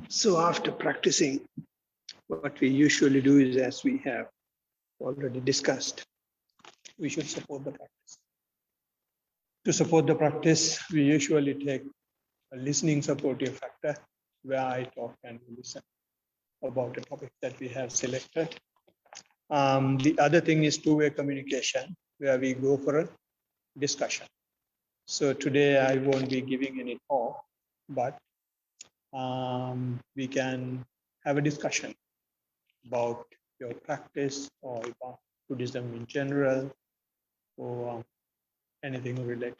So after practicing, what we usually do is, as we have already discussed, we should support the practice. To support the practice, we usually take a listening supportive factor where I talk and you listen about the topic that we have selected. The other thing is two-way communication, where we go for a discussion. So today I won't be giving any talk, but we can have a discussion about your practice or about Buddhism in general, or anything related,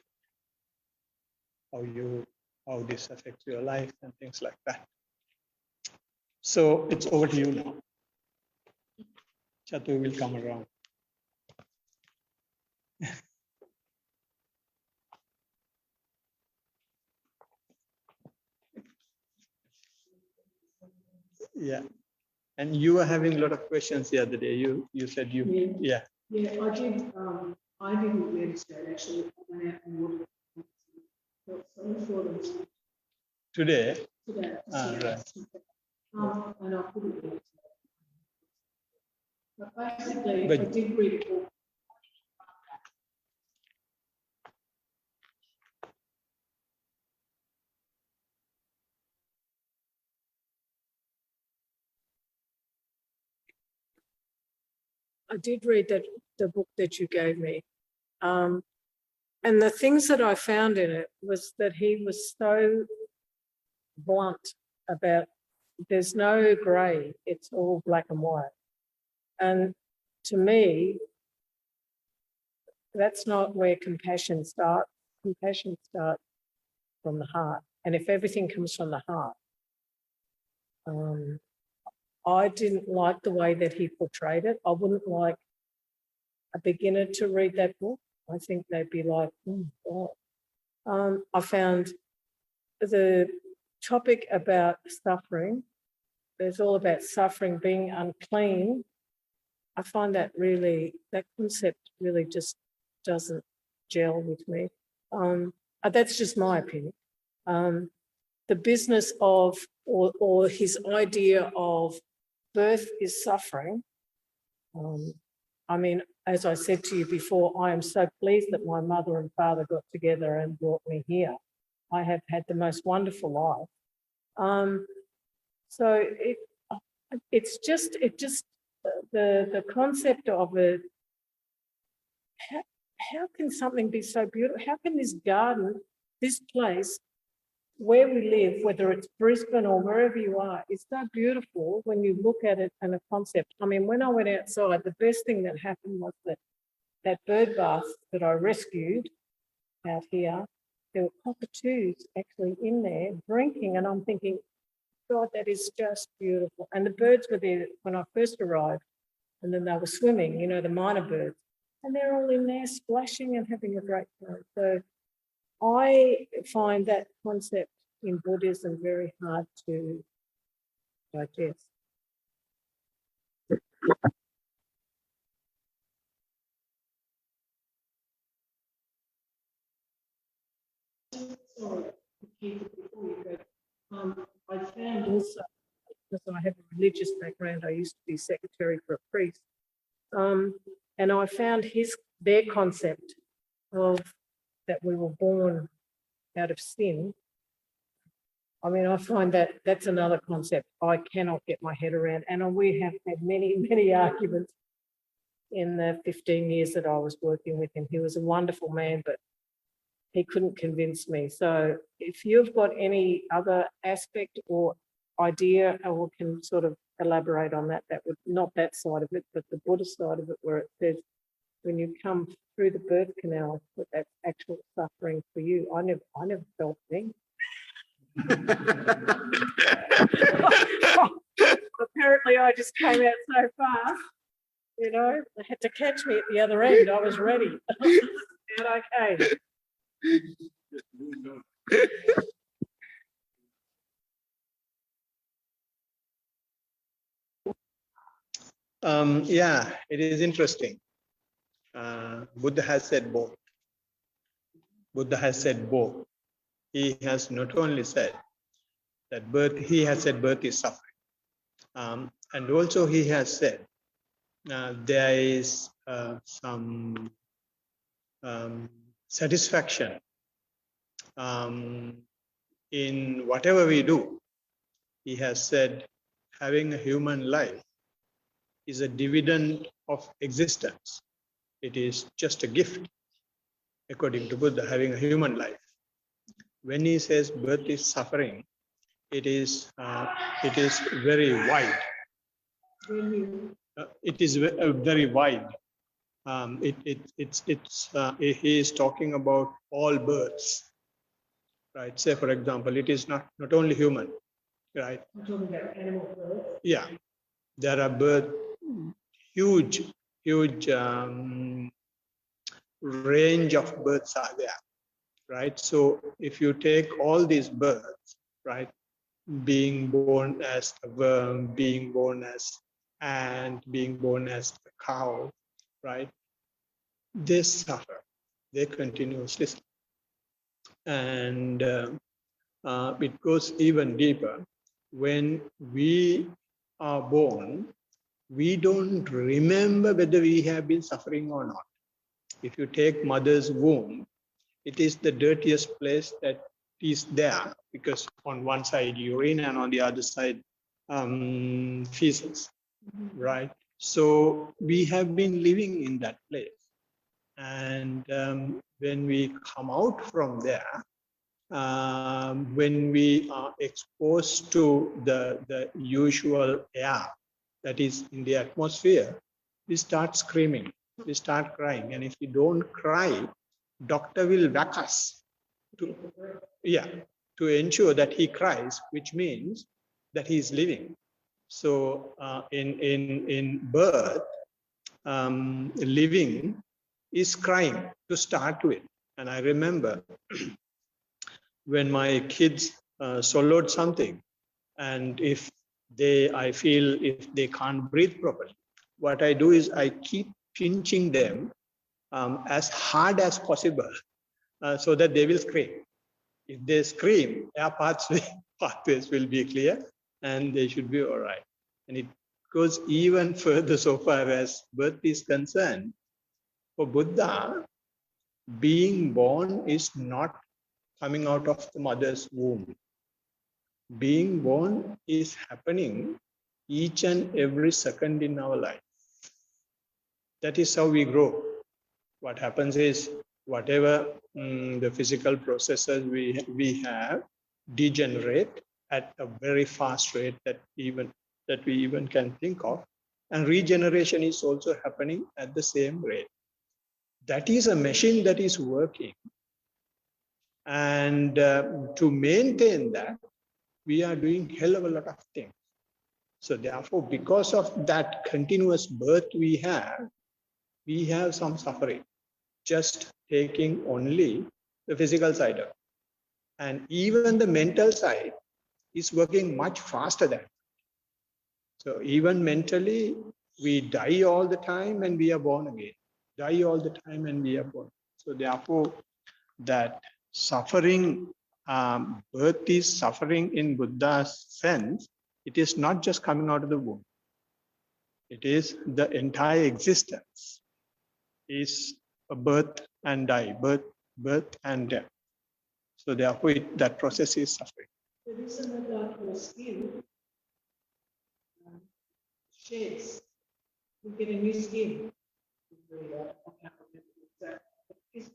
how this affects your life and things like that. So it's over to you now. Chatu will come around. Yeah. And you were having a lot of questions the other day. You said you, yeah. Yeah, I did. I didn't meditate actually. I went out and watered. So for them Today? today. Right. And I couldn't meditate. But basically, But- I did read a book. I did read the book that you gave me. And the things that I found in it was that he was so blunt about there's no grey, it's all black and white. And to me, that's not where compassion starts. Compassion starts from the heart. And if everything comes from the heart, I didn't like the way that he portrayed it. I wouldn't like a beginner to read that book. I think they'd be like, oh, God. I found the topic about suffering, it's all about suffering being unclean. I find that concept really just doesn't gel with me. That's just my opinion. The business of, or his idea of birth is suffering. I mean, as I said to you before, I am so pleased that my mother and father got together and brought me here. I have had the most wonderful life. So it's just the concept of it. How can something be so beautiful? How can this garden, this place where we live, whether it's Brisbane or wherever you are, is so beautiful when you look at it and a concept. I mean, when I went outside, the best thing that happened was that bird bath that I rescued out here, there were cockatoos actually in there drinking, and I'm thinking, God, that is just beautiful. And the birds were there when I first arrived, and then they were swimming, you know, the minor birds, and they're all in there splashing and having a great time. So I find that concept in Buddhism very hard to digest. Sorry, before you go, I found also, because I have a religious background, I used to be secretary for a priest, and I found their concept of that we were born out of sin. I mean, I find that's another concept I cannot get my head around, and we have had many, many arguments in the 15 years that I was working with him. He was a wonderful man, but he couldn't convince me. So if you've got any other aspect or idea or can sort of elaborate on that, that would, not that side of it, but the Buddhist side of it, where it says when you come through the birth canal, that that's actual suffering for you. I never felt things. Apparently I just came out so fast, you know, they had to catch me at the other end. I was ready. And okay. Yeah, it is interesting. Buddha has said both. Buddha has said both. He has not only said that birth, he has said birth is suffering. And also he has said there is some satisfaction in whatever we do. He has said having a human life is a dividend of existence. It is just a gift, according to Buddha, having a human life. When he says birth is suffering, it is very wide. It is very wide. He is talking about all births, right? Say, for example, it is not only human, right? I'm talking about animal birth. Yeah, there are birth, huge range of births are there, right? So if you take all these births, right, being born as a worm, being born as ant, being born as a cow, right, they suffer, they continuously suffer. And it goes even deeper. When we are born, we don't remember whether we have been suffering or not. If you take mother's womb, it is the dirtiest place that is there, because on one side urine and on the other side feces, right? So we have been living in that place. And when we come out from there, when we are exposed to the usual air that is in the atmosphere, we start screaming, we start crying. And if we don't cry, doctor will whack us to, to ensure that he cries, which means that he is living. So in birth, living is crying to start with. And I remember when my kids swallowed something, and if I feel if they can't breathe properly, what I do is I keep pinching them as hard as possible so that they will scream. If they scream, their pathways will be clear and they should be all right. And it goes even further so far as birth is concerned. For Buddha, being born is not coming out of the mother's womb. Being born is happening each and every second in our life. That is how we grow. What happens is whatever the physical processes we have degenerate at a very fast rate that we even can think of, and regeneration is also happening at the same rate. That is a machine that is working, and to maintain that, we are doing hell of a lot of things. So therefore, because of that continuous birth we have some suffering, just taking only the physical side of it. And even the mental side is working much faster than. So even mentally, we die all the time and we are born again. Die all the time and we are born. So therefore, that suffering, birth is suffering in Buddha's sense. It is not just coming out of the womb. It is the entire existence is a birth and die, birth and death. So therefore, that process is suffering. But isn't it like your skin sheds? You get a new skin.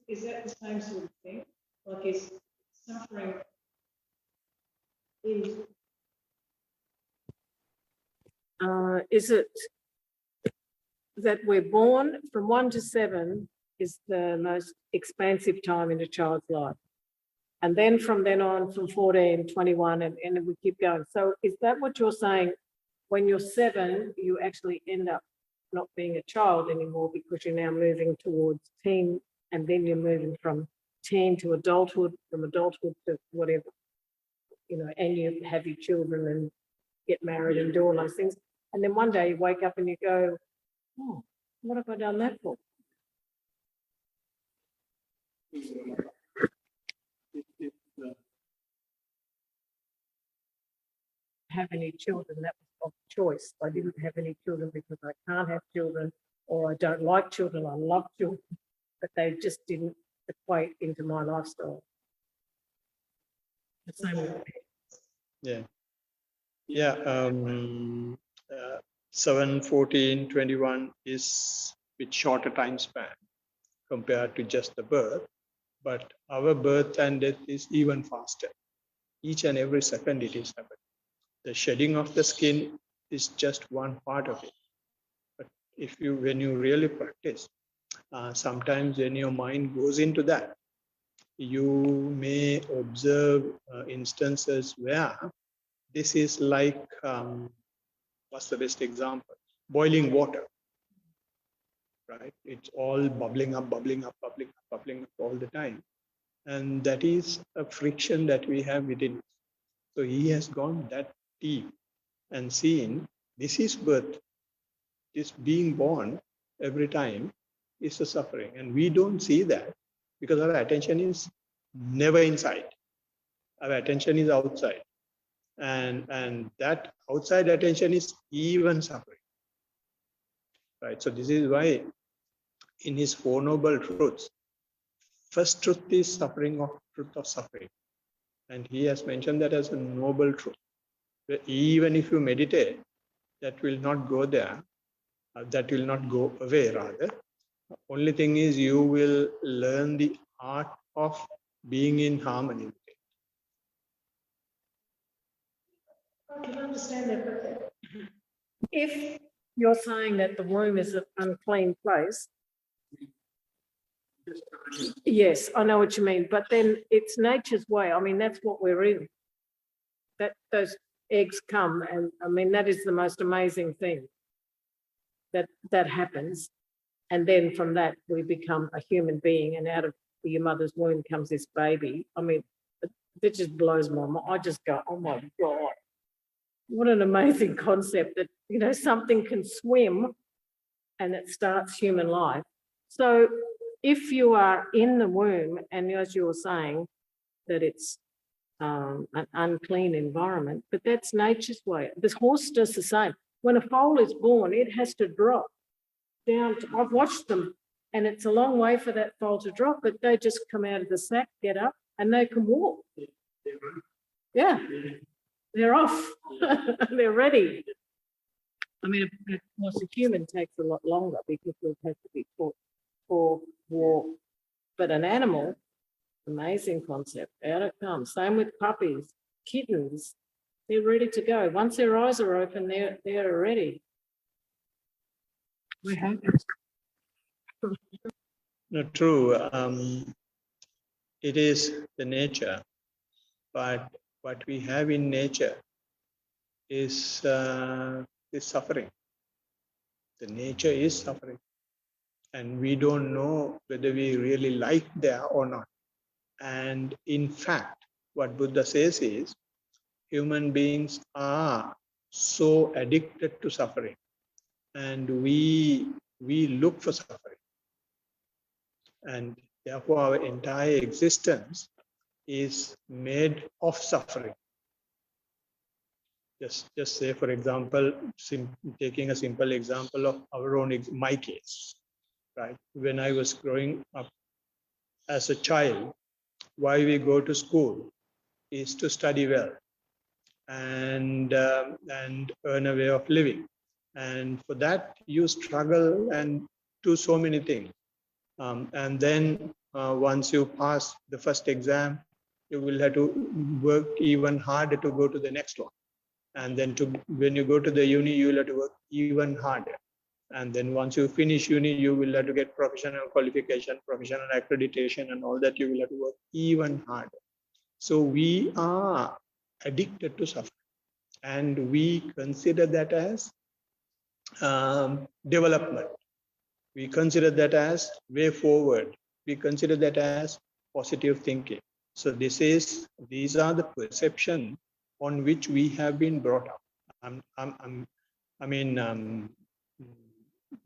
Is that the same sort of thing? Like is suffering is it that we're born from 1 to 7 is the most expansive time in a child's life. And then from then on, from 14, 21, and we keep going. So is that what you're saying? When you're 7, you actually end up not being a child anymore because you're now moving towards teen, and then you're moving from teen to adulthood, from adulthood to whatever, and you have your children and get married and do all those things. And then one day you wake up and you go, oh, what have I done that for? have any children, that was of choice. I didn't have any children because I can't have children, or I don't like children. I love children, but they just didn't equate into my lifestyle. The same with Yeah. Yeah. 7, 14, 21 is with shorter time span compared to just the birth. But our birth and death is even faster. Each and every second it is happening. The shedding of the skin is just one part of it. But when you really practice, sometimes when your mind goes into that, you may observe instances where this is like, what's the best example? Boiling water, right? It's all bubbling up, bubbling up, bubbling up, bubbling up all the time. And that is a friction that we have within. So he has gone that deep and seen this is birth, this being born every time is a suffering. And we don't see that because our attention is never inside. Our attention is outside. And that outside attention is even suffering. Right. So this is why in his Four Noble Truths, first truth is suffering of truth of suffering. And he has mentioned that as a noble truth. Even if you meditate, that will not go there. That will not go away, rather. Only thing is you will learn the art of being in harmony with it. I can understand that, but if you're saying that the womb is an unclean place, yes, I know what you mean, but then it's nature's way. I mean, that's what we're in. That those eggs come, and I mean, that is the most amazing thing that happens. And then from that, we become a human being, and out of your mother's womb comes this baby. I mean, it just blows my mind. I just go, oh my God, what an amazing concept that, you know, something can swim and it starts human life. So if you are in the womb, and as you were saying, that it's an unclean environment, but that's nature's way. This horse does the same. When a foal is born, it has to drop down. I've watched them, and it's a long way for that foal to drop, but they just come out of the sack, get up, and they can walk. Yeah, they're off. They're ready. I mean, of course, a human takes a lot longer because it has to be taught for walk. But an animal, amazing concept. Out it comes. Same with puppies, kittens. They're ready to go. Once their eyes are open, they're ready. We have it. No, true. It is the nature, but what we have in nature is suffering. The nature is suffering, and we don't know whether we really like that or not. And in fact, what Buddha says is, human beings are so addicted to suffering, and we look for suffering, and therefore our entire existence is made of suffering. Just say, for example, taking a simple example of our own, my case, right? When I was growing up as a child, why we go to school is to study well and earn a way of living. And for that, you struggle and do so many things. And then once you pass the first exam, you will have to work even harder to go to the next one. And then when you go to the uni, you will have to work even harder. And then once you finish uni, you will have to get professional qualification, professional accreditation, and all that. You will have to work even harder. So we are addicted to suffering, and we consider that as development. We consider that as way forward. We consider that as positive thinking. So these are the perception on which we have been brought up.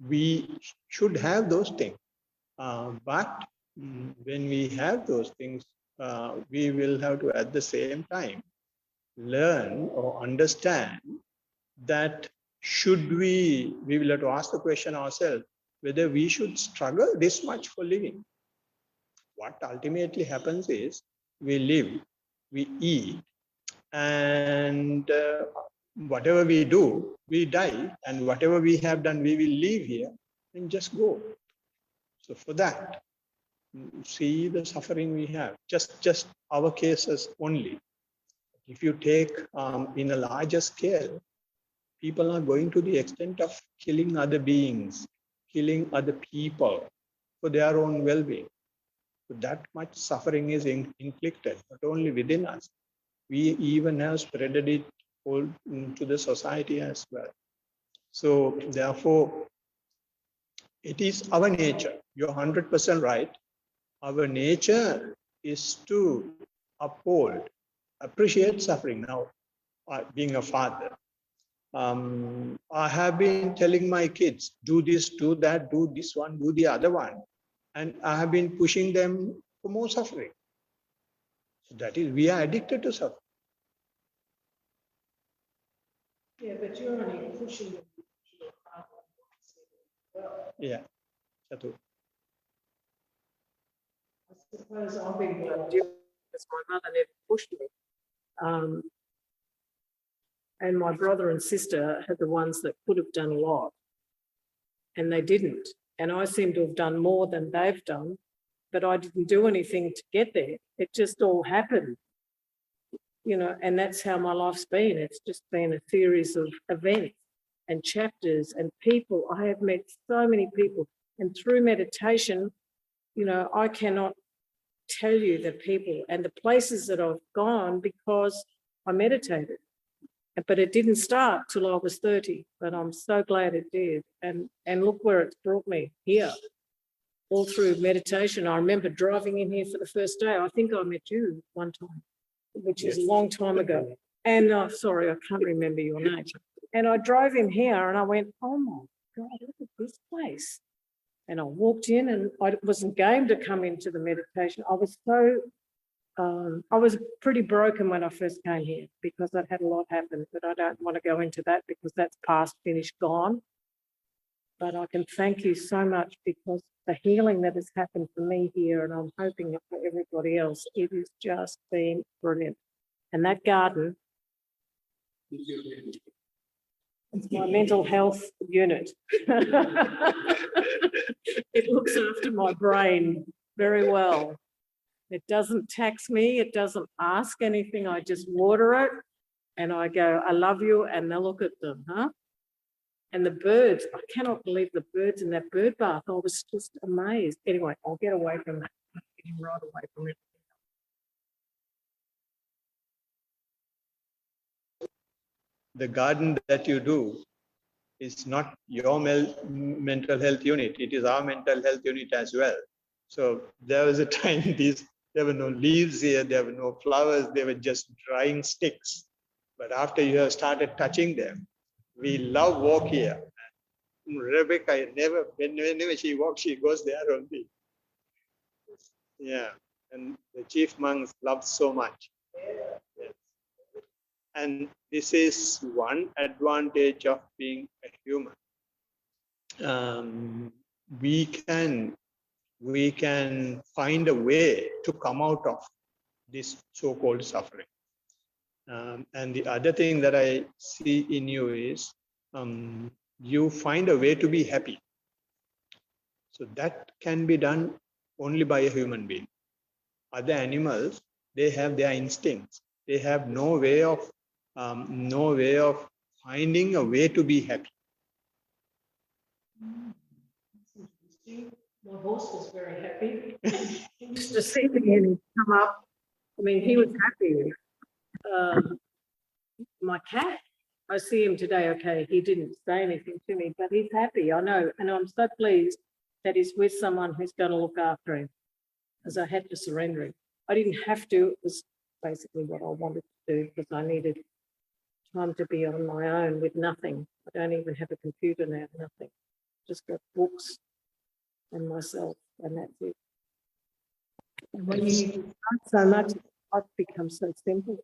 We should have those things, but when we have those things, we will have to, at the same time, learn or understand that we will have to ask the question ourselves whether we should struggle this much for living. What ultimately happens is we live, we eat, and whatever we do, we die, and whatever we have done, we will leave here and just go. So for that, see the suffering we have, just our cases only. If you take in a larger scale, people are going to the extent of killing other beings, killing other people for their own well-being. So that much suffering is inflicted, not only within us, we even have spreaded it all into the society as well. So therefore, it is our nature. You're 100% right. Our nature is to uphold, appreciate suffering. Now, being a father, I have been telling my kids, do this, do that, do this one, do the other one. And I have been pushing them for more suffering. So that is, we are addicted to suffering. Yeah, but you're only pushing them. Yeah. Chatu. I suppose I've been because my mother never pushed me. And my brother and sister are the ones that could have done a lot, and they didn't. And I seem to have done more than they've done, but I didn't do anything to get there. It just all happened, you know, and that's how my life's been. It's just been a series of events and chapters and people. I have met so many people, and through meditation, you know, I cannot tell you the people and the places that I've gone because I meditated. But it didn't start till I was 30, but I'm so glad it did. And look where it's brought me here, all through meditation. I remember driving in here for the first day. I think I met you one time, which is a long time ago. And sorry, I can't remember your name. And I drove in here and I went, oh my God, look at this place. And I walked in and I wasn't game to come into the meditation. I was so I was pretty broken when I first came here because I'd had a lot happen, but I don't want to go into that because that's past, finished, gone. But I can thank you so much because the healing that has happened for me here, and I'm hoping it for everybody else, it has just been brilliant. And that garden, it's my mental health unit. It looks after my brain very well. It doesn't tax me. It doesn't ask anything. I just water it and I go, I love you. And they'll look at them, huh? And the birds, I cannot believe the birds in that bird bath. I was just amazed. Anyway, I'll get away from that. I'm getting right away from it. The garden that you do is not your mental health unit. It is our mental health unit as well. So there was a time there were no leaves here, there were no flowers, they were just drying sticks. But after you have started touching them, we love walk here. Rebecca, whenever she walks, she goes there only. Yeah, and the chief monks love so much. Yes. And this is one advantage of being a human. We can find a way to come out of this so-called suffering. And the other thing that I see in you is you find a way to be happy. So that can be done only by a human being. Other animals, they have their instincts. They have no way of finding a way to be happy. My horse was very happy. He used to see me and he'd come up. I mean, he was happy. My cat, I see him today, okay, he didn't say anything to me, but he's happy, I know. And I'm so pleased that he's with someone who's going to look after him, as I had to surrender him. I didn't have to, it was basically what I wanted to do because I needed time to be on my own with nothing. I don't even have a computer now, nothing. Just got books and myself, and that's it. And when you start so much, I've become so simple.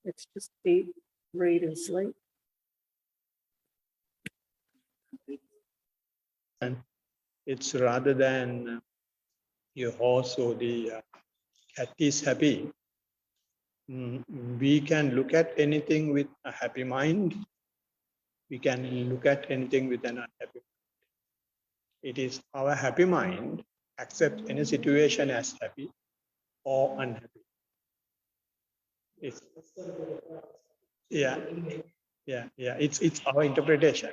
Let's just eat, read and sleep. And it's rather than your horse or the cat is happy. We can look at anything with a happy mind. We can look at anything with an unhappy mind. It is our happy mind accept any situation as happy or unhappy. It's, yeah, it's our interpretation.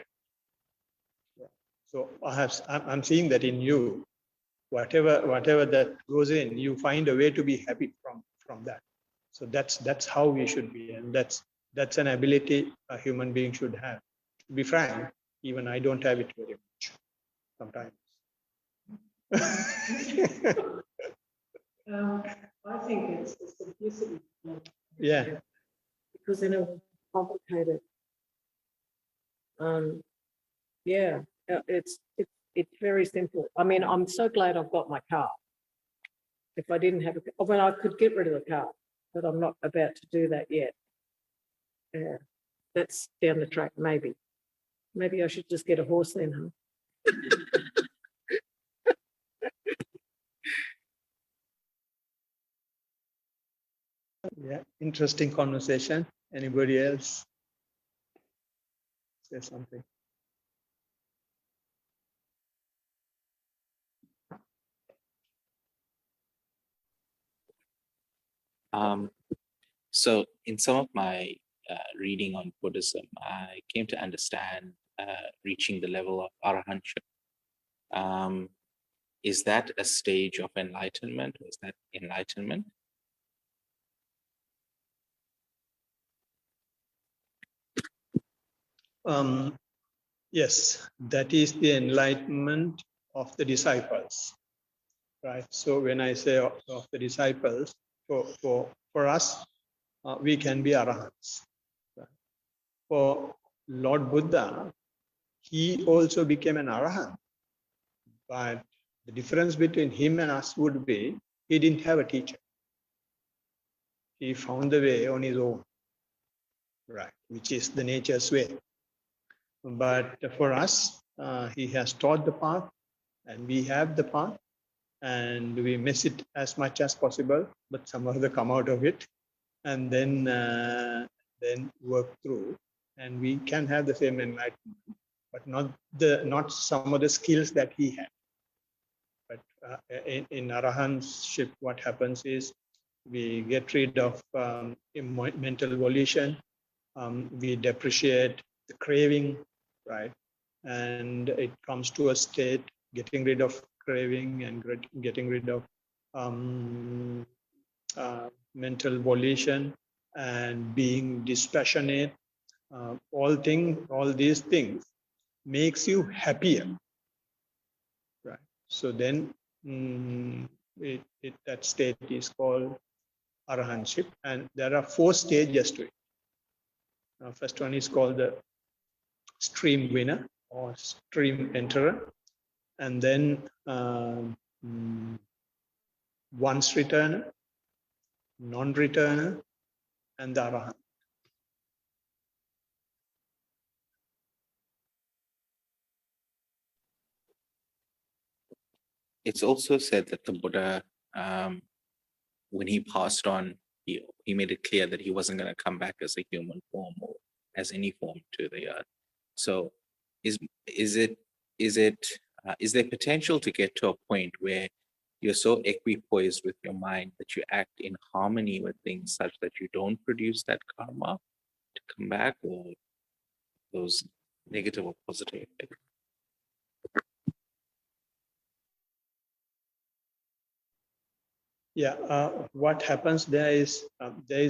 So perhaps I'm seeing that in you, whatever that goes in, you find a way to be happy from that. So that's how we should be, and that's an ability a human being should have. To be frank, even I don't have it very much sometimes. I think it's the simplicity. Yeah. Because then it was complicated. Yeah, it's very simple. I mean, I'm so glad I've got my car. If I didn't have a car, I could get rid of the car, but I'm not about to do that yet. Yeah, that's down the track, maybe. Maybe I should just get a horse then, huh? Yeah, interesting conversation. Anybody else say something? So in some of my reading on Buddhism, I came to understand reaching the level of arahantship. Is that a stage of enlightenment? Is that enlightenment? Yes, that is the enlightenment of the disciples, right? So when I say of the disciples, for us, we can be arahants. Right? For Lord Buddha, he also became an arahant, but the difference between him and us would be he didn't have a teacher. He found the way on his own, right? Which is the nature's way. But for us, he has taught the path, and we have the path, and we miss it as much as possible, but somehow they come out of it, and then work through, and we can have the same enlightenment, but not some of the skills that he had. But in arahantship, what happens is we get rid of mental volition, we depreciate the craving, right? And it comes to a state, getting rid of craving and getting rid of mental volition and being dispassionate. All these things makes you happier, right? So then that state is called arahantship, and there are 4 stages to it. First one is called the stream winner or stream enterer, and then once returner, non-returner, and the arahant. It's also said that the Buddha, when he passed on, he made it clear that he wasn't going to come back as a human form or as any form to the earth. So is there potential to get to a point where you're so equipoised with your mind that you act in harmony with things such that you don't produce that karma to come back, or those negative or positive effects? Yeah, what happens there is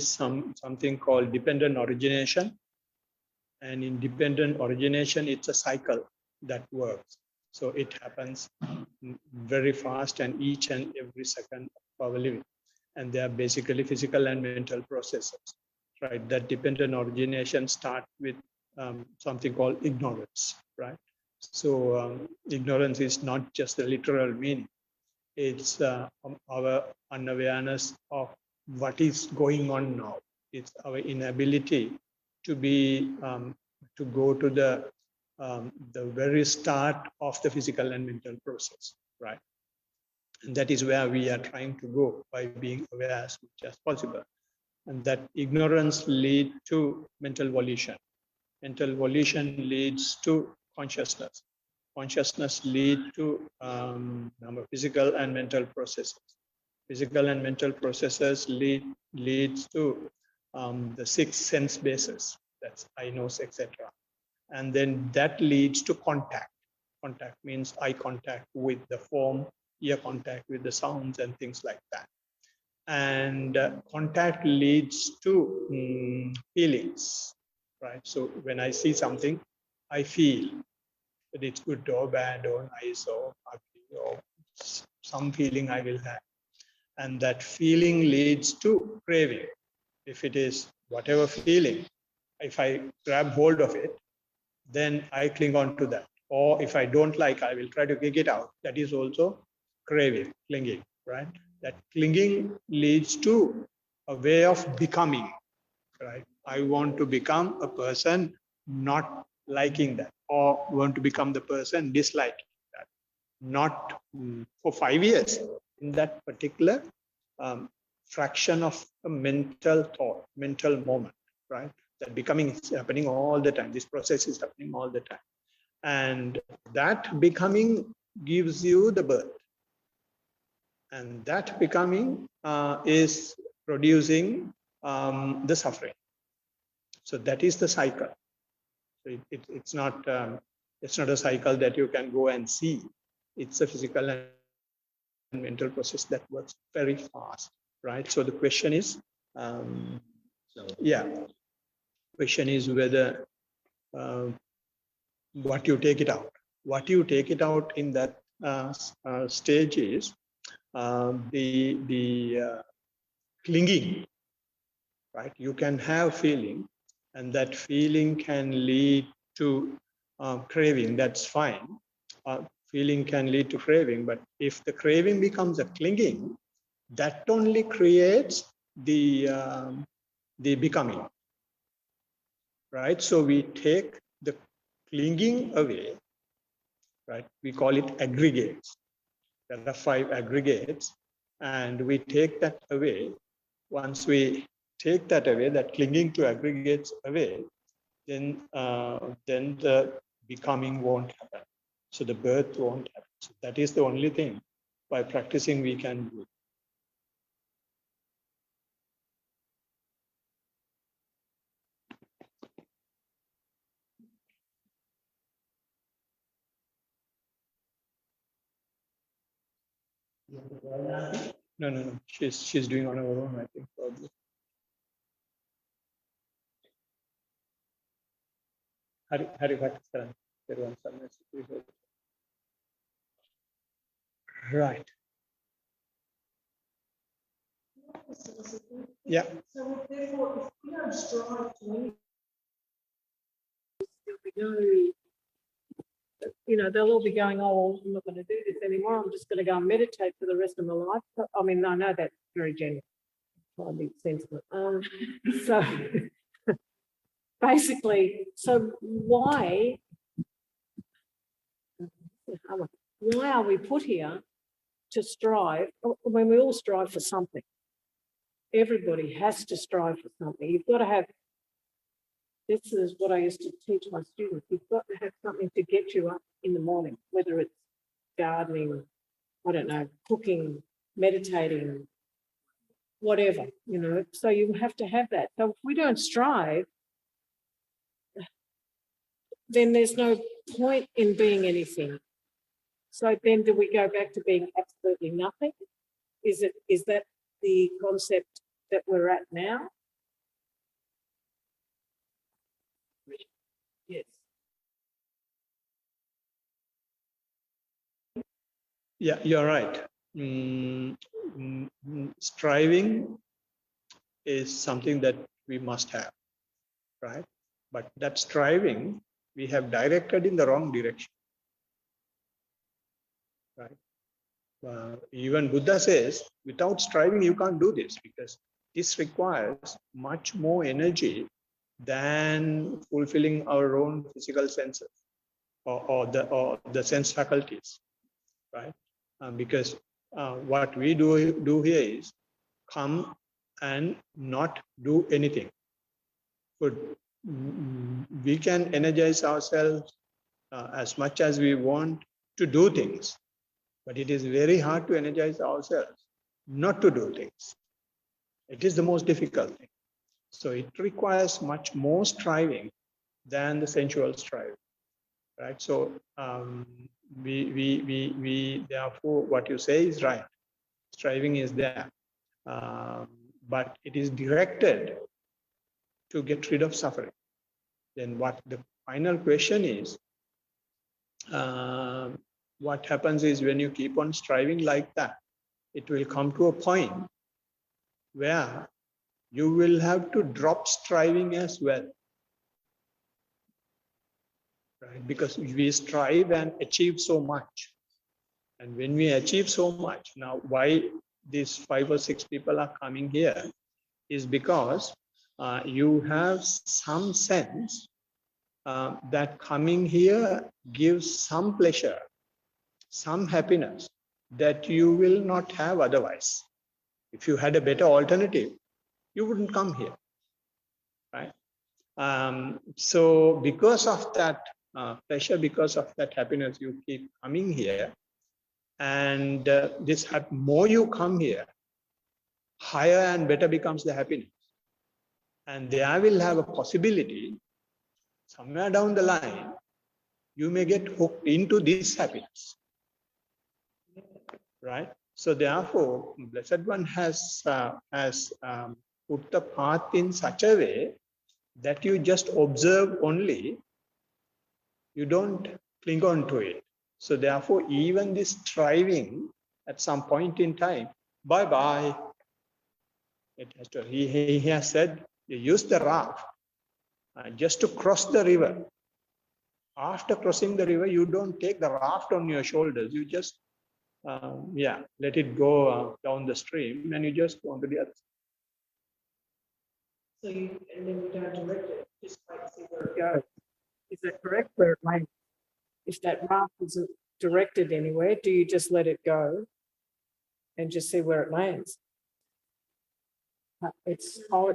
something called dependent origination, and in dependent origination, it's a cycle that works. So it happens very fast and each and every second of our living, and they are basically physical and mental processes, right? That dependent origination start with something called ignorance, right? So ignorance is not just the literal meaning. It's our unawareness of what is going on now, It's our inability to be to go to the very start of the physical and mental process, right? And that is where we are trying to go by being aware as much as possible. And that ignorance leads to mental volition. Mental volition leads to consciousness. Consciousness leads to physical and mental processes. Physical and mental processes leads to the 6 sense bases. That's I knows, etc. And then that leads to contact. Contact means eye contact with the form, ear contact with the sounds and things like that. And contact leads to feelings, right? So when I see something, I feel that it's good or bad or nice or ugly or some feeling I will have. And that feeling leads to craving. If it is whatever feeling, if I grab hold of it, then I cling on to that. Or if I don't like, I will try to kick it out. That is also craving, clinging, right? That clinging leads to a way of becoming, right? I want to become a person not liking that, or want to become the person disliking that. Not for 5 years in that particular fraction of a mental thought, mental moment, right? That becoming is happening all the time. This process is happening all the time. And that becoming gives you the birth. And that becoming is producing the suffering. So that is the cycle. So it's not a cycle that you can go and see. It's a physical and mental process that works very fast, right? So the question is, question is whether what you take it out. What you take it out in that stage is the clinging, right? You can have feeling, and that feeling can lead to craving. That's fine. Feeling can lead to craving, but if the craving becomes a clinging, that only creates the becoming, right? So we take the clinging away, right? We call it aggregates. There are 5 aggregates, and we take that away. Once we take that away, that clinging to aggregates away, then the becoming won't happen. So the birth won't happen. So that is the only thing by practicing we can do. No. She's doing on her own, I think, probably. Hari Bhattacharya. Right. Yeah. So therefore, if we don't strive to anything, there'll be no, they'll all be going, oh, well, I'm not going to do this anymore. I'm just going to go and meditate for the rest of my life. I mean, I know that's very general. Try to be sensible. So basically, so why are we put here to strive when we all strive for something? Everybody has to strive for something. You've got to have, this is what I used to teach my students, you've got to have something to get you up in the morning, whether it's gardening, I don't know, cooking, meditating, whatever, so you have to have that. So if we don't strive, then there's no point in being anything. So then do we go back to being absolutely nothing? Is that the concept that we're at now? Yes. Yeah, you're right. Striving is something that we must have, right? But that striving we have directed in the wrong direction, right? Even Buddha says, without striving, you can't do this, because this requires much more energy than fulfilling our own physical senses or the sense faculties, right? Because what we do here is come and not do anything. But we can energize ourselves as much as we want to do things, but it is very hard to energize ourselves not to do things. It is the most difficult thing. So it requires much more striving than the sensual striving, right? So we therefore, what you say is right. Striving is there, but it is directed to get rid of suffering. Then what the final question is, what happens is when you keep on striving like that, it will come to a point where you will have to drop striving as well, right? Because we strive and achieve so much. And when we achieve so much, now why these 5 or 6 people are coming here is because you have some sense that coming here gives some pleasure, some happiness that you will not have otherwise. If you had a better alternative, you wouldn't come here, right? So because of that pleasure, because of that happiness, you keep coming here. And more you come here, higher and better becomes the happiness. And there will have a possibility, somewhere down the line, you may get hooked into this happiness, right? So therefore, Blessed One has put the path in such a way that you just observe only, you don't cling on to it. So therefore, even this striving at some point in time, bye-bye. It has to, he has said, you use the raft just to cross the river. After crossing the river, you don't take the raft on your shoulders. You just, let it go down the stream and you just go on to the other side. So and then you don't direct it, just wait to see where it goes. Is that correct? Where it lands? If that raft isn't directed anywhere, do you just let it go and just see where it lands? It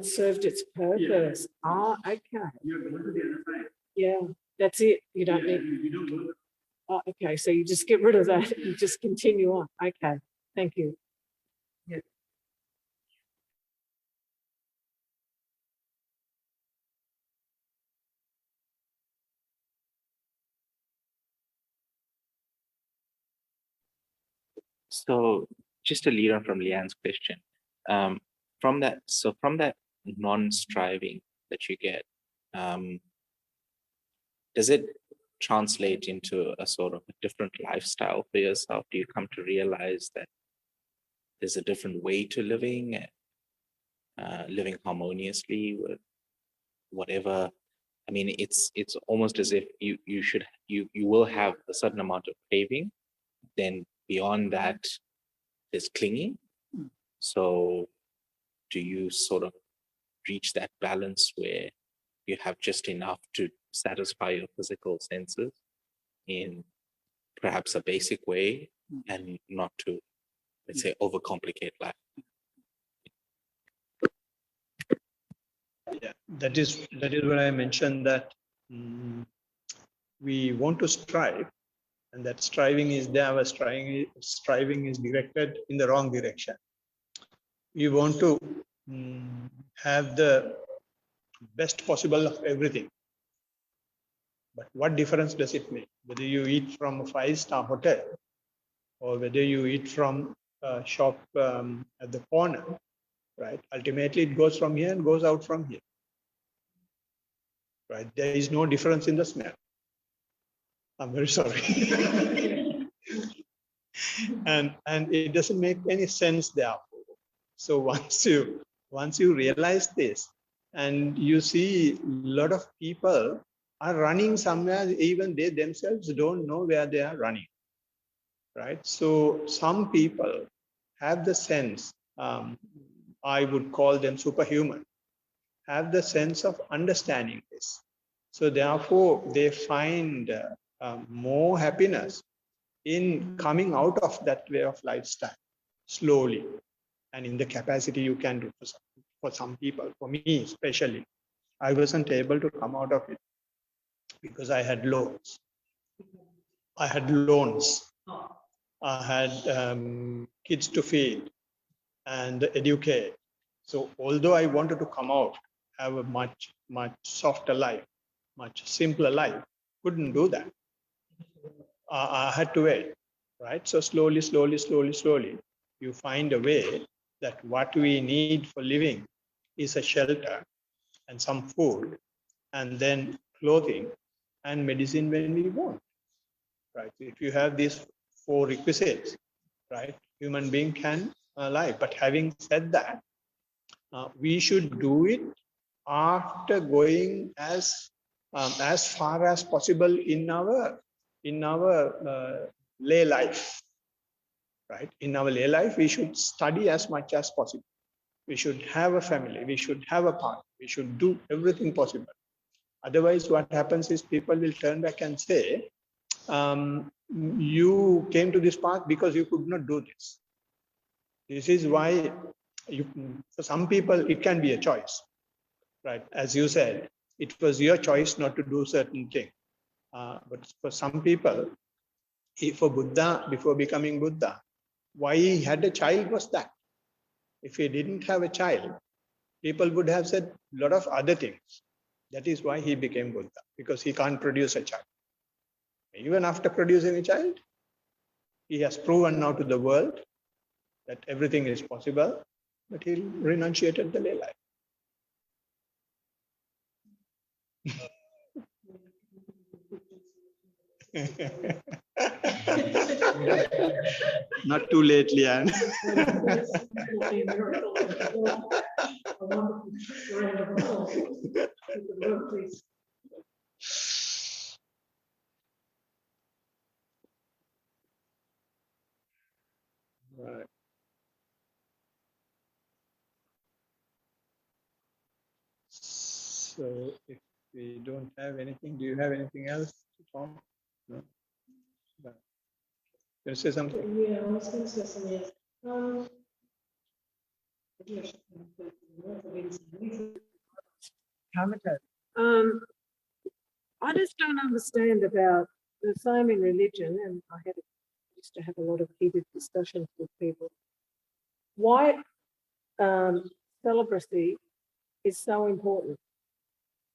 served its purpose. Yeah. Oh, okay. You're going to the other side. Yeah, that's it. You don't need. You don't go. Oh, okay. So you just get rid of that. You just continue on. Okay. Thank you. Yeah. So just to lead on from Leanne's question, from that non-striving that you get, does it translate into a sort of a different lifestyle for yourself? Do you come to realize that there's a different way to living, living harmoniously with whatever? I mean, it's almost as if you will have a certain amount of craving, then beyond that, there's clinging. So do you sort of reach that balance where you have just enough to satisfy your physical senses in perhaps a basic way and not to, let's say, overcomplicate life? Yeah, that is what I mentioned, that we want to strive, and that striving is there, but striving is directed in the wrong direction. We want to have the best possible of everything. But what difference does it make? Whether you eat from a 5-star hotel or whether you eat from a shop at the corner, right? Ultimately, it goes from here and goes out from here, right? There is no difference in the smell. I'm very sorry. and it doesn't make any sense therefore. So once you realize this, and you see a lot of people are running somewhere, even they themselves don't know where they are running, right? So some people have the sense, I would call them superhuman, have the sense of understanding this. So therefore, they find more happiness in coming out of that way of lifestyle slowly and in the capacity you can do for some people. For me especially, I wasn't able to come out of it because I had loans. I had loans. I had kids to feed and educate. So although I wanted to come out, have a much softer life, much simpler life, couldn't do that. I had to wait, right? So slowly, you find a way that what we need for living is a shelter and some food, and then clothing and medicine when we want, right? If you have these 4 requisites, right, human being can live. But having said that, we should do it after going as far as possible in our lay life, right? In our lay life, we should study as much as possible. We should have a family. We should have a partner. We should do everything possible. Otherwise, what happens is people will turn back and say, you came to this path because you could not do this. This is why for some people, it can be a choice, right? As you said, it was your choice not to do certain thing. But for some people, for Buddha, before becoming Buddha, why he had a child was that. If he didn't have a child, people would have said a lot of other things. That is why he became Buddha, because he can't produce a child. Even after producing a child, he has proven now to the world that everything is possible, but he renunciated the lay life. Not too late, Leanne. Right. So if we don't have anything, do you have anything else to talk? No? Can you say something? Yeah, I was going to say something else. I just don't understand about the same in religion, and I used to have a lot of heated discussions with people. Why celibacy is so important?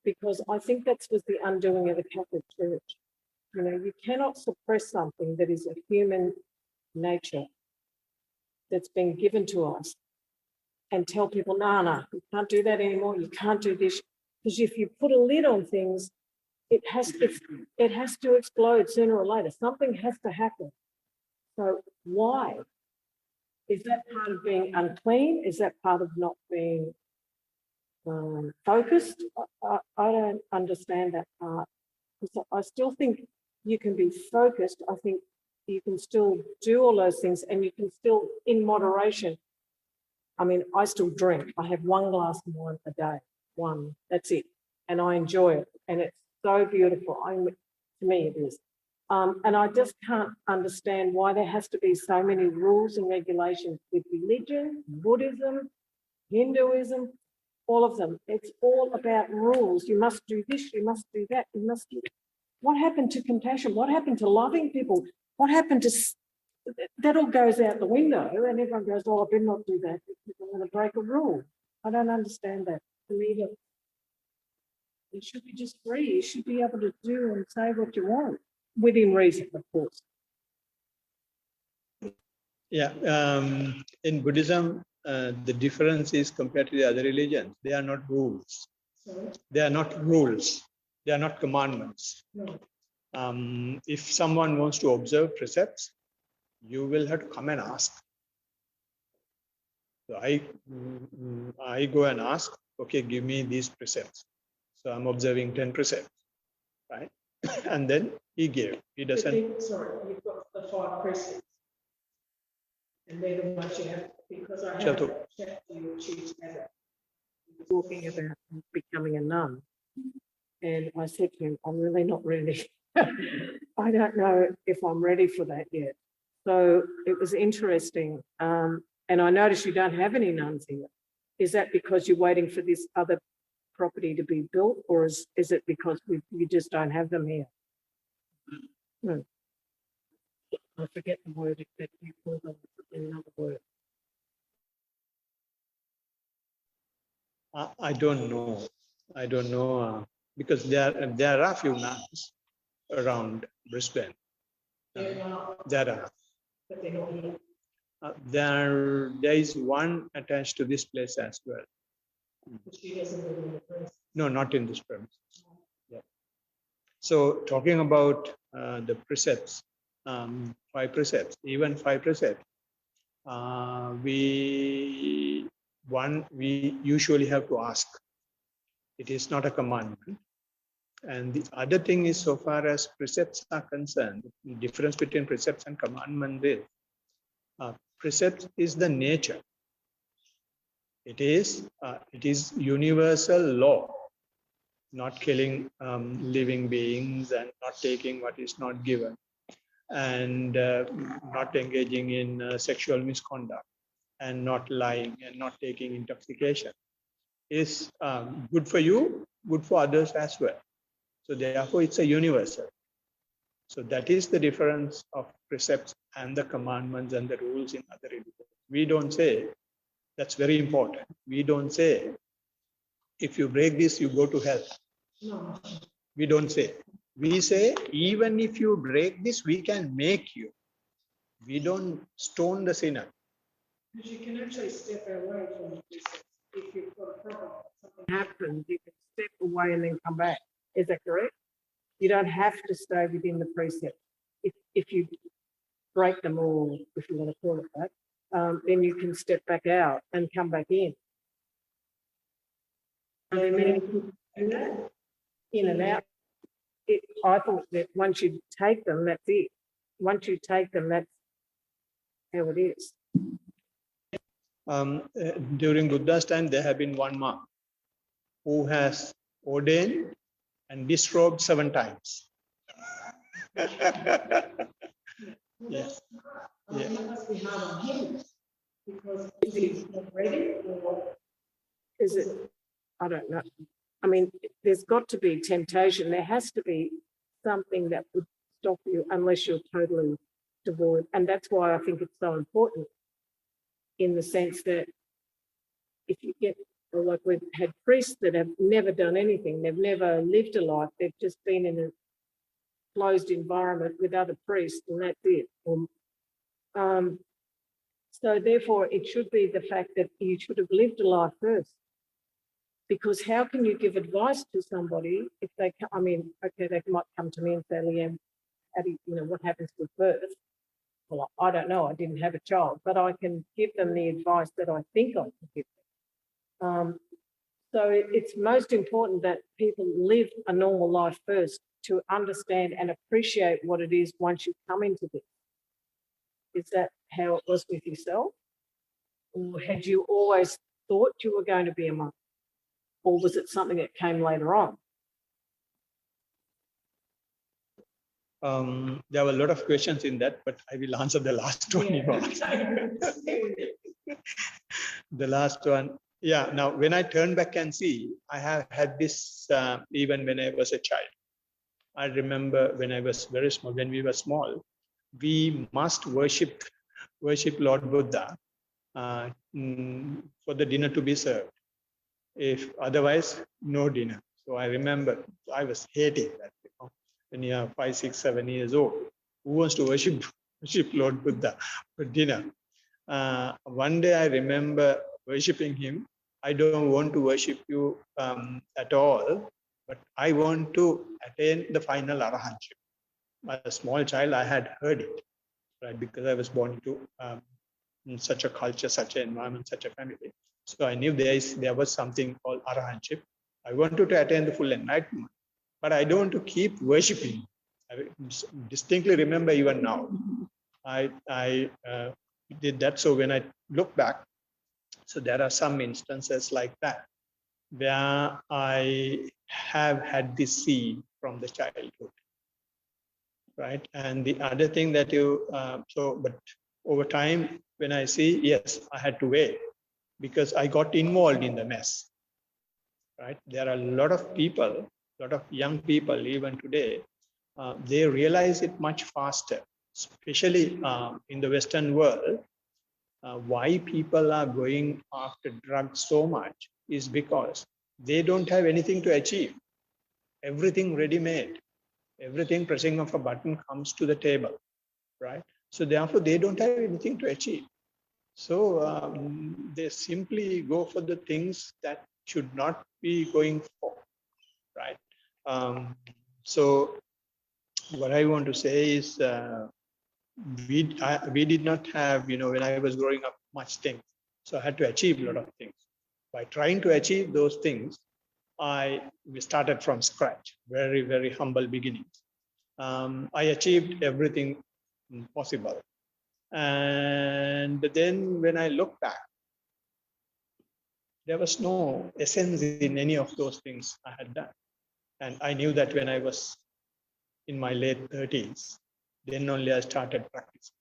Because I think that was the undoing of the Catholic Church. You know, you cannot suppress something that is a human nature that's been given to us and tell people, no, you can't do that anymore. You can't do this. Because if you put a lid on things, it has to explode sooner or later. Something has to happen. So why? Is that part of being unclean? Is that part of not being focused? I don't understand that part. I still think you can be focused. I think you can still do all those things and you can still, in moderation. I mean, I still drink. I have 1 glass of wine a day. 1, that's it. And I enjoy it. And it's so beautiful. To me, it is. And I just can't understand why there has to be so many rules and regulations with religion, Buddhism, Hinduism, all of them. It's all about rules. You must do this, you must do that, you must do. What happened to compassion? What happened to loving people? What happened to that? All goes out the window, and everyone goes, "Oh, I better not do that because I'm going to break a rule." I don't understand that. To me, that it should be just free. You should be able to do and say what you want within reason, of course. Yeah, in Buddhism, the difference is compared to the other religions. They are not rules. Sorry? They are not rules. They are not commandments. No. If someone wants to observe precepts, you will have to come and ask. So I go and ask, okay, give me these precepts. So I'm observing 10 precepts, right? And then he gave. He doesn't. Sorry, you've got the 5 precepts. And they're the ones you have, because I had Chatu. a chat to your chief Taylor, talking about becoming a nun. And I said to him, I'm really not ready. I don't know if I'm ready for that yet. So it was interesting. And I noticed you don't have any nuns here. Is that because you're waiting for this other property to be built, or is it because you just don't have them here? I forget the word that you call them in another word. I don't know. I don't know because there are few nuns around Brisbane. There are. But they're not here. There is one attached to this place as well. She doesn't live in the place. No, not in this premise. Yeah. So talking about the precepts, 5 precepts, even 5 precepts, we usually have to ask. It is not a commandment. And the other thing is, so far as precepts are concerned, the difference between precepts and commandment is, precept is the nature. It is universal law, not killing living beings and not taking what is not given, and not engaging in sexual misconduct, and not lying, and not taking intoxication. Is good for you, good for others as well. So therefore, it's a universal. So that is the difference of precepts and the commandments and the rules in other religions. We don't say, that's very important. We don't say, if you break this, you go to hell. No. We don't say. We say, even if you break this, we can make you. We don't stone the sinner. Because you can actually step away from the precepts. If you've got a problem, something happens, you can step away and then come back. Is that correct? You don't have to stay within the precepts. If you break them all, if you want to call it that, then you can step back out and come back in. Are there many people do that? In and out. I thought that once you take them, that's it. Once you take them, that's how it is. During Buddha's time, there have been one monk who has ordained and disrobed 7 times. Yes. Yeah. It must be hard on him because is he not ready or is it? I don't know. I mean, there's got to be temptation. There has to be something that would stop you unless you're totally devoid. And that's why I think it's so important in the sense that if you get, or like we've had priests that have never done anything, they've never lived a life, they've just been in a closed environment with other priests and that's it. So therefore it should be the fact that you should have lived a life first. Because how can you give advice to somebody if they, I mean, okay, they might come to me and say, Leanne, how do you know, what happens with birth? Well, I don't know, I didn't have a child, but I can give them the advice that I think I can give them. So it's most important that people live a normal life first to understand and appreciate what it is once you come into this. Is that how it was with yourself? Or had you always thought you were going to be a monk? Or was it something that came later on? There were a lot of questions in that, but I will answer the last one. The last one. Yeah, now when I turn back and see, I have had this even when I was a child. I remember when I was very small, when we were small, we must worship Lord Buddha for the dinner to be served. If otherwise, no dinner. So I remember I was hating that, you know, when you are 5, 6, 7 years old. Who wants to worship Lord Buddha for dinner? One day I remember worshiping him. I don't want to worship you at all, but I want to attain the final arahantship. As a small child, I had heard it, right? Because I was born into in such a culture, such an environment, such a family. So I knew there was something called arahantship. I wanted to attain the full enlightenment, but I don't want to keep worshiping. I distinctly remember even now, I did that. So when I look back, so there are some instances like that where I have had this seed from the childhood, right? And the other thing that but over time, when I see, yes, I had to wait because I got involved in the mess, right? There are a lot of people, a lot of young people, even today, they realize it much faster, especially in the Western world. Why people are going after drugs so much is because they don't have anything to achieve. Everything ready-made, everything pressing of a button comes to the table, right? So therefore, they don't have anything to achieve. So they simply go for the things that should not be going for, right? So what I want to say is we did not have, when I was growing up, much things. So I had to achieve a lot of things. By trying to achieve those things, we started from scratch, very, very humble beginnings. I achieved everything possible. And then when I look back, there was no essence in any of those things I had done. And I knew that when I was in my late 30s, then only I started practicing.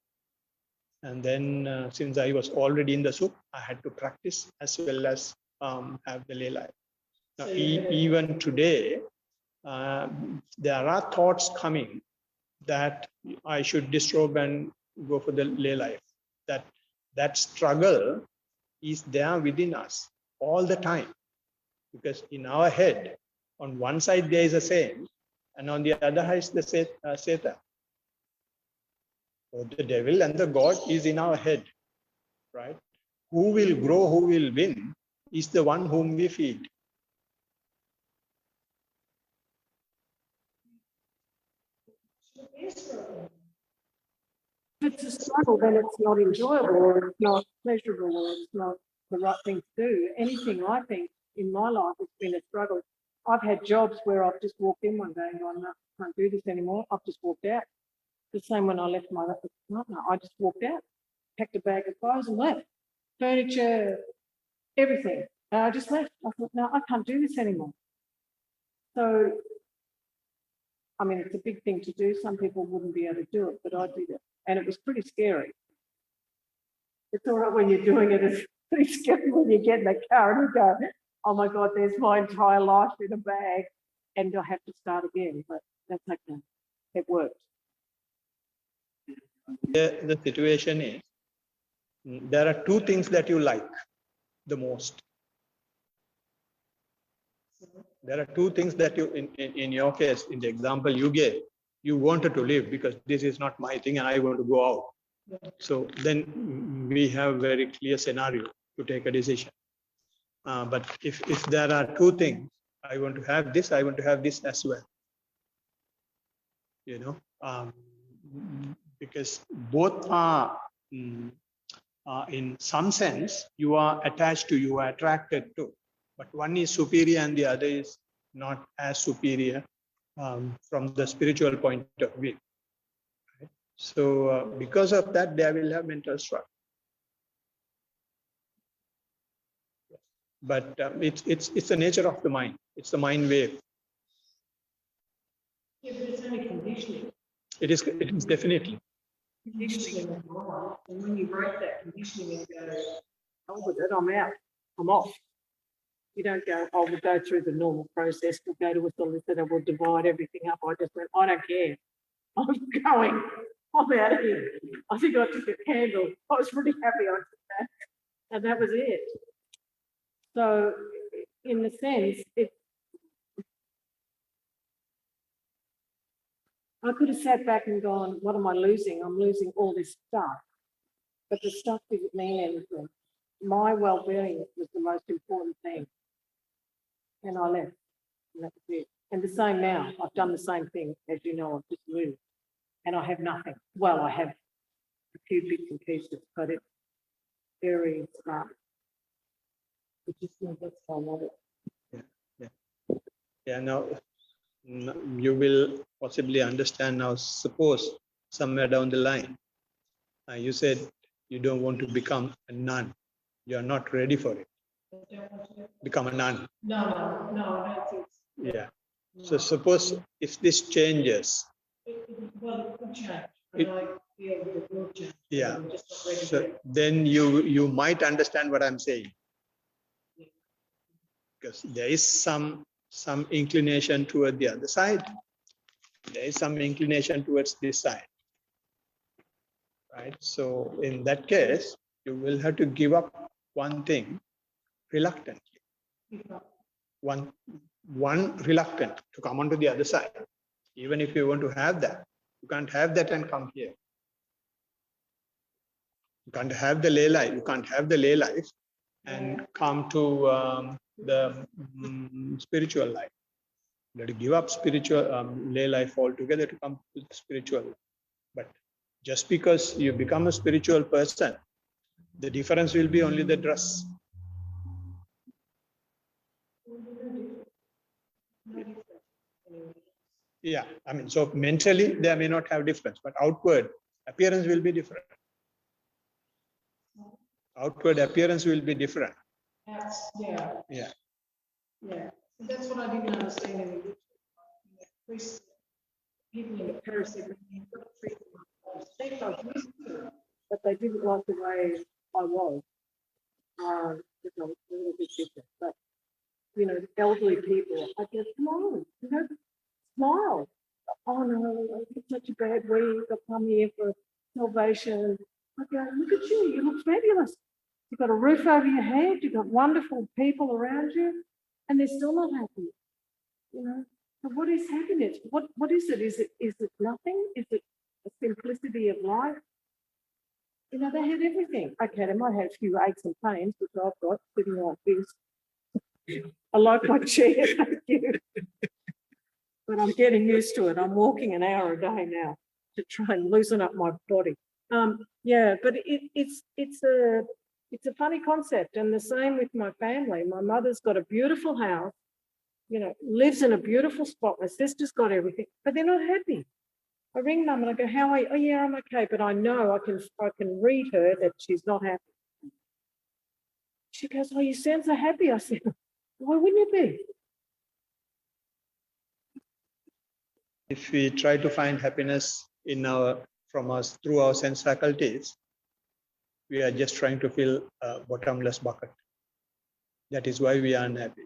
And then since I was already in the soup, I had to practice as well as have the lay life. Now, even today, there are thoughts coming that I should disrobe and go for the lay life. That struggle is there within us all the time, because in our head, on one side there is a saint, and on the other side is the Satan. So the devil and the God is in our head, right? Who will grow, who will win, is the one whom we feed. If it's a struggle, then it's not enjoyable, or it's not pleasurable, or it's not the right thing to do. Anything, I think, in my life has been a struggle. I've had jobs where I've just walked in one day and gone, no, I can't do this anymore. I've just walked out. The same when I left my partner, I just walked out, packed a bag of clothes and left. Furniture, everything. And I just left. I thought, no, I can't do this anymore. So, I mean, it's a big thing to do. Some people wouldn't be able to do it, but I did it. And it was pretty scary. It's all right when you're doing it. It's pretty scary when you get in the car and you go, oh my God, there's my entire life in a bag and I have to start again. But that's okay. It worked. The situation is, there are two things that you like the most. There are two things that you, in your case, in the example you gave, you wanted to live because this is not my thing and I want to go out. So then we have very clear scenario to take a decision. But if there are two things, I want to have this, I want to have this as well. Because both are, in some sense, you are attached to, you are attracted to. But one is superior and the other is not as superior from the spiritual point of view. Right? So because of that, they will have mental struggle. But it's the nature of the mind. It's the mind wave. Yeah, but it's only conditioning. It is definitely. Conditioning of mind. And when you break that conditioning and go, oh, with it, I'm out, I'm off. You don't go, oh, we'll go through the normal process, we'll go to a solicitor, we'll divide everything up. I just went, I don't care. I'm going. I'm out of here. I think I took a candle. I was really happy I took that. And that was it. So, in a sense, I could have sat back and gone, what am I losing? I'm losing all this stuff. But the stuff didn't mean anything. My well-being was the most important thing. And I left. And that was it. And the same now. I've done the same thing. As you know, I've just moved. And I have nothing. Well, I have a few bits and pieces, but it's very it just that's how I want it. Yeah, now you will possibly understand now. Suppose somewhere down the line, you said You don't want to become a nun. You are not ready for it. Become a nun. No, I don't think so. Yeah. So suppose if this changes, Well, it could change. It- And I feel that it will change. yeah. I'm just not ready So yet. then you might understand what I'm saying. Because there is some inclination toward the other side. There is some inclination towards this side. Right? So in that case, you will have to give up one thing reluctantly. One reluctant to come onto the other side. Even if you want to have that, you can't have that and come here. You can't have the lay life. You can't have the lay life and come to the spiritual life. You have to give up spiritual lay life altogether to come to the spiritual life. But just because you become a spiritual person, the difference will be only the dress. Yeah, I mean, so mentally they may not have difference, but outward appearance will be different. Outward appearance will be different. Yeah. Yeah. Yeah, so that's what I didn't understand in the ritual. Priests, people in the Paris, they but they didn't like the way I was. Because I was a little bit different. But you know, elderly people, I guess, come on, you know, smile. Oh no, it's such a bad week. I've come here for salvation. I go, look at you, you look fabulous. You've got a roof over your head, you've got wonderful people around you, and they're still not happy. You know, so what is happiness? What is it? Is it nothing? Is it a simplicity of life? You know, they had everything. Okay, they might have a few aches and pains, which I've got sitting like this. I like my chair, thank you. But I'm getting used to it. I'm walking an hour a day now to try and loosen up my body. Yeah, but it's a funny concept. And the same with my family. My mother's got a beautiful house, you know, lives in a beautiful spot. My sister's got everything, but they're not happy. I ring mum and I go, how are you? Oh yeah, I'm okay. But I know I can read her that she's not happy. She goes, oh, you sound so happy. I said, why wouldn't you be? If we try to find happiness from us through our sense faculties, we are just trying to fill a bottomless bucket. That is why we are unhappy.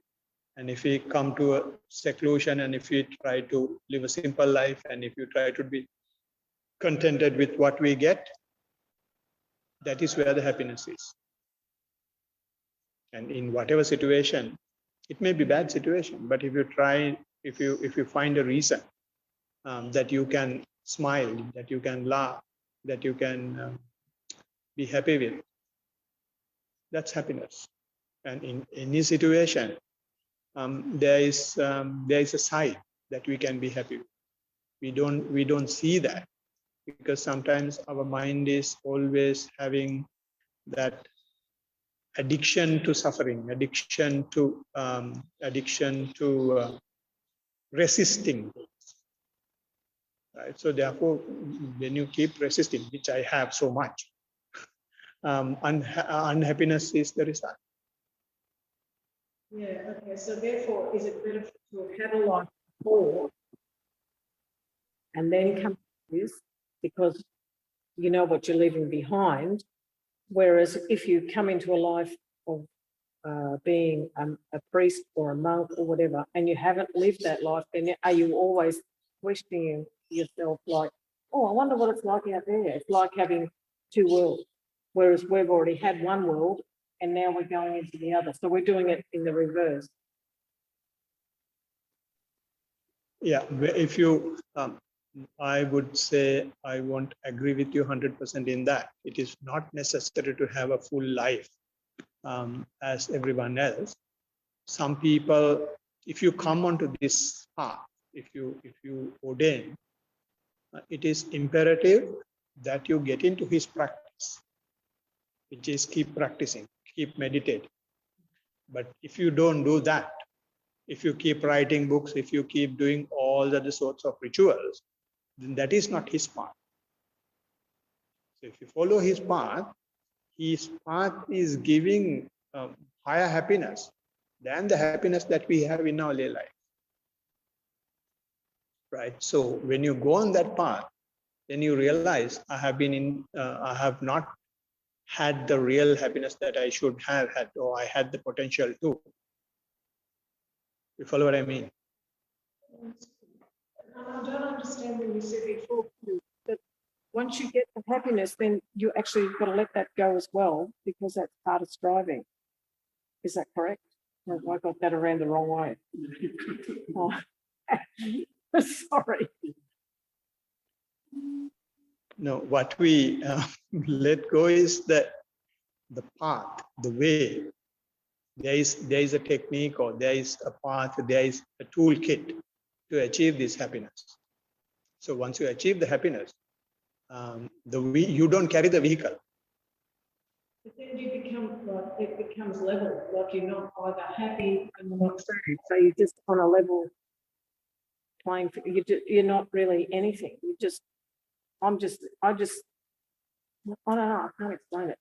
And if we come to a seclusion and if we try to live a simple life and if you try to be contented with what we get, that is where the happiness is. And in whatever situation, it may be bad situation, but if you try, if you find a reason that you can smile, that you can laugh, that you can be happy with, that's happiness. And in any situation, there is a side that we can be happy with. We don't see that because sometimes our mind is always having that addiction to suffering, addiction to resisting. Right. So therefore, when you keep resisting, which I have so much, unhappiness is the result. Yeah, okay. So therefore, is it better to have had a life before and then come to this because you know what you're leaving behind? Whereas if you come into a life of being a priest or a monk or whatever, and you haven't lived that life, then are you always questioning yourself like, oh, I wonder what it's like out there? It's like having two worlds, whereas we've already had one world and now we're going into the other. So we're doing it in the reverse. Yeah, if you, I would say I won't agree with you 100% in that. It is not necessary to have a full life as everyone else. Some people, if you come onto this path, if you ordain, it is imperative that you get into his practice, which is keep practicing, keep meditating. But if you don't do that, if you keep writing books, if you keep doing all the other sorts of rituals, then that is not his path. So if you follow his path, his path is giving higher happiness than the happiness that we have in our lay life. Right? So when you go on that path, then you realize I have not had the real happiness that I should have had, or I had the potential to. You follow what I mean? I don't understand when you said before that once you get the happiness, then you actually got to let that go as well, because that's part of striving. Is that correct? Or have I got that around the wrong way? Oh. Sorry. No, what we let go is the path, the way. There is a technique, or there is a path, there is a toolkit to achieve this happiness. So once you achieve the happiness, you don't carry the vehicle. But then you become like, it becomes level, like you're not either happy and you're not sad. So you're just on a level playing, you're not really anything. I don't know, I can't explain it.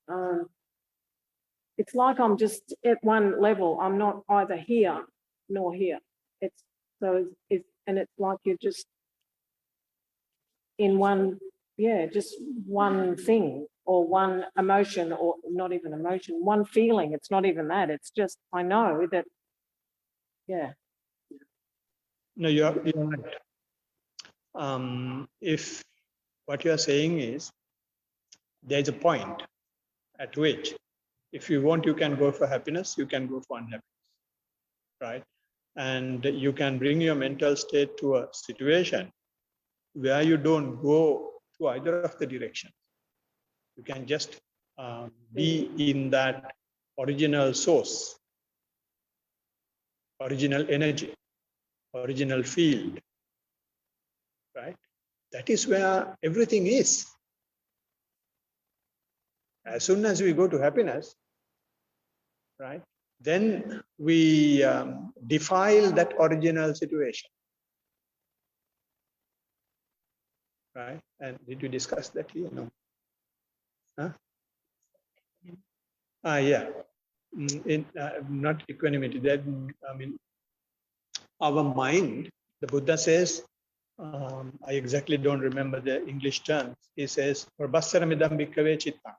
It's like I'm just at one level. I'm not either here nor here. It's like you're just in one, just one thing, or one emotion, or not even emotion, one feeling. It's not even that. It's just, I know that, No, you're right. If what you're saying is there's a point at which, if you want, you can go for happiness, you can go for unhappiness, right? And you can bring your mental state to a situation where you don't go to either of the directions. You can just be in that original source, original energy, original field, right? That is where everything is. As soon as we go to happiness, right, then we defile that original situation, right? And did you discuss that here? No. Huh? Yeah. Not equanimity. That, I mean, our mind, the Buddha says, I exactly don't remember the English terms. He says, "Prabhassaramidam bhikkhave citta,"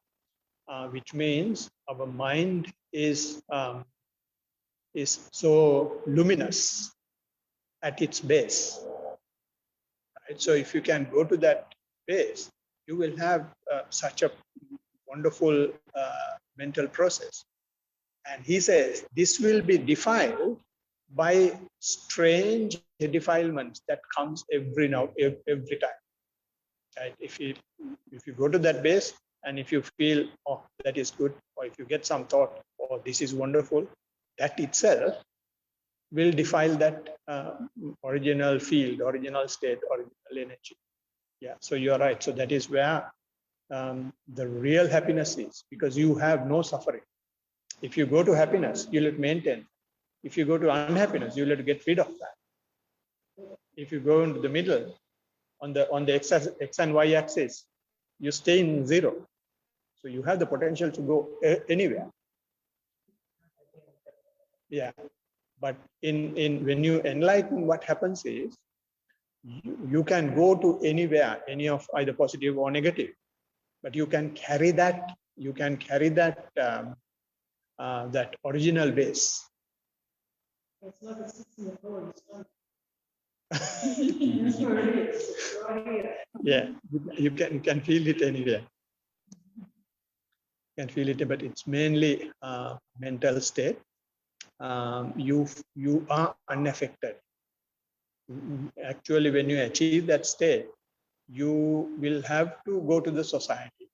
which means our mind is so luminous at its base. Right? So if you can go to that base, you will have such a wonderful mental process. And he says this will be defiled by strange defilements that comes every time. Right? If you go to that base, and if you feel, oh, that is good, or if you get some thought, oh, this is wonderful, that itself will defile that original field, original state, original energy. Yeah, so you're right. So that is where the real happiness is, because you have no suffering. If you go to happiness, you'll maintain. If you go to unhappiness, you'll get rid of that. If you go into the middle, on the x and y axis, you stay in zero. So you have the potential to go anywhere. Yeah, but when you enlighten, what happens is you can go to anywhere, any of either positive or negative, but you can carry that. You can carry that that original base. It's like it sits in the floor and stuff. That's where it is. It's right here. Yeah, you can feel it anywhere. You can feel it, but it's mainly mental state. You are unaffected. Actually, when you achieve that state, you will have to go to the society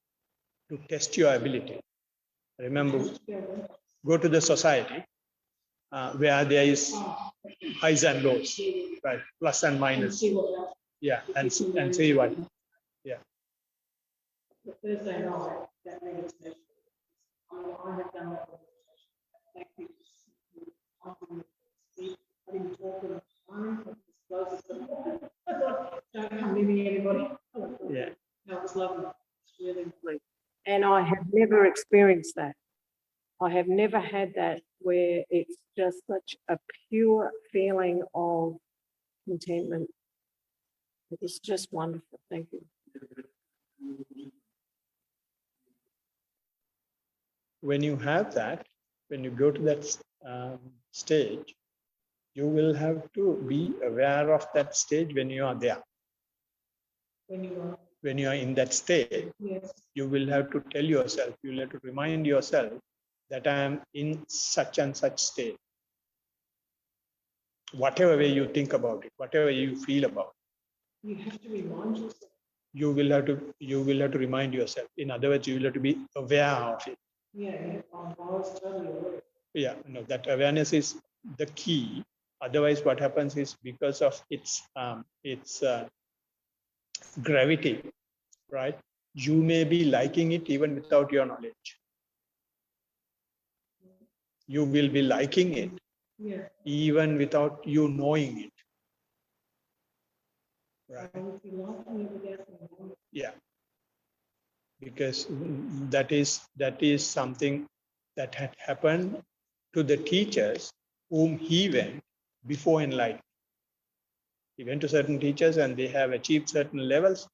to test your ability. Remember, go to the society where there is highs and lows, right? Plus and minus. Yeah, and see what. Yeah. The Thursday night, that meditation, I have done that meditation. I didn't talk on the phone, I was close to them. I thought, don't come near me, anybody. Yeah. No, it was lovely. It's really great. And I have never experienced that. I have never had that where it's just such a pure feeling of contentment. It's just wonderful. Thank you. When you have that, when you go to that stage, you will have to be aware of that stage when you are there. When you are in that state, Yes. you will have to tell yourself, you will have to remind yourself that I am in such and such state. Whatever way you think about it, whatever you feel about it, You have to remind yourself. you will have to remind yourself. In other words, you will have to be aware of it. Yeah, I was totally aware. Yeah, no, that awareness is the key. Otherwise, what happens is because of its gravity, right? You may be liking it even without your knowledge. You will be liking it Yeah. even without you knowing it. Right? Yeah. Because that is something that had happened to the teachers whom he went before enlightenment. He went to certain teachers and they have achieved certain levels,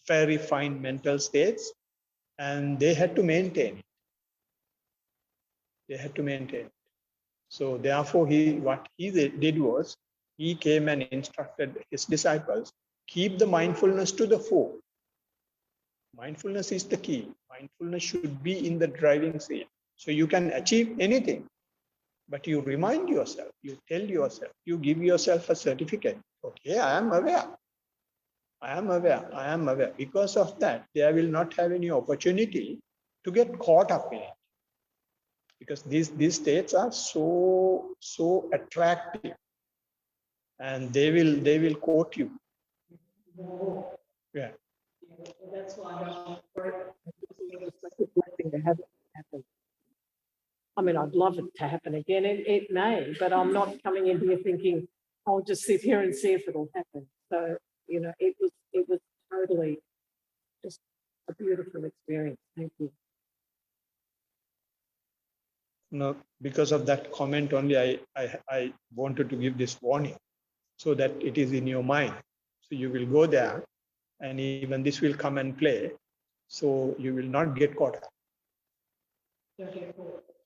very fine mental states, and they had to maintain it. They had to maintain it. So therefore, what he did was, he came and instructed his disciples, keep the mindfulness to the fore. Mindfulness is the key. Mindfulness should be in the driving seat. So you can achieve anything, but you remind yourself, you tell yourself, you give yourself a certificate. Okay, I am aware. I am aware. I am aware. Because of that, there will not have any opportunity to get caught up in it. Because these states are so attractive, and they will quote you. Yeah. That's why it's such a blessing to have it happen. I mean, I'd love it to happen again. It may, but I'm not coming in here thinking I'll just sit here and see if it'll happen. So, you know, it was totally just a beautiful experience. Thank you. No, because of that comment only, I wanted to give this warning so that it is in your mind. So you will go there, and even this will come and play. So you will not get caught up.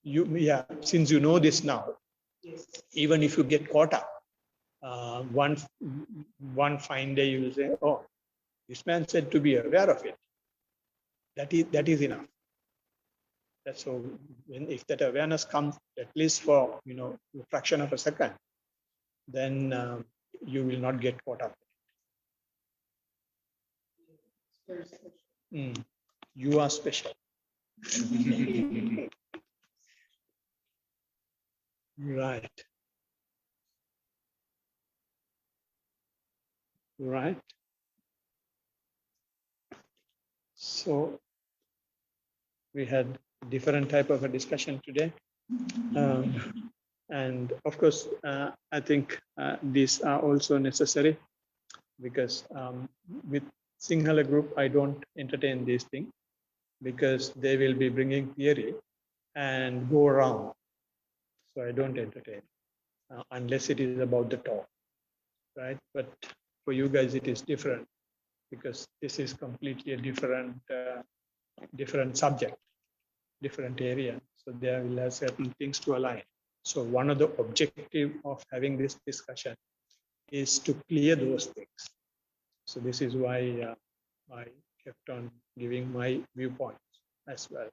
Yeah, since you know this now, Yes. even if you get caught up, one fine day you will say, "Oh, this man said to be aware of it." That is enough. That's so. If that awareness comes at least for a fraction of a second, then you will not get caught up. You are special. Right. Right. So we had different type of a discussion today. And of course, I think these are also necessary because with Sinhala group, I don't entertain these things because they will be bringing theory and go around. So I don't entertain unless it is about the talk, right? But for you guys, it is different because this is completely a different subject, different area. So there will have certain things to align. So one of the objective of having this discussion is to clear those things. So this is why I kept on giving my viewpoints as well.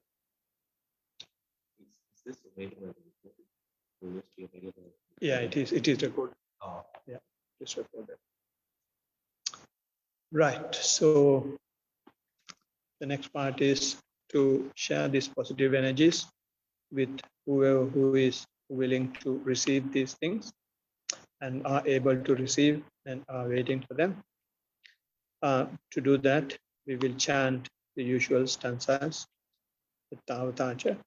Is this available? Will this be available? Yeah, it is recorded. Oh. Yeah, it's recorded. Right. So the next part is to share these positive energies with whoever who is willing to receive these things and are able to receive and are waiting for them. To do that, we will chant the usual stanzas, the Tavatacha,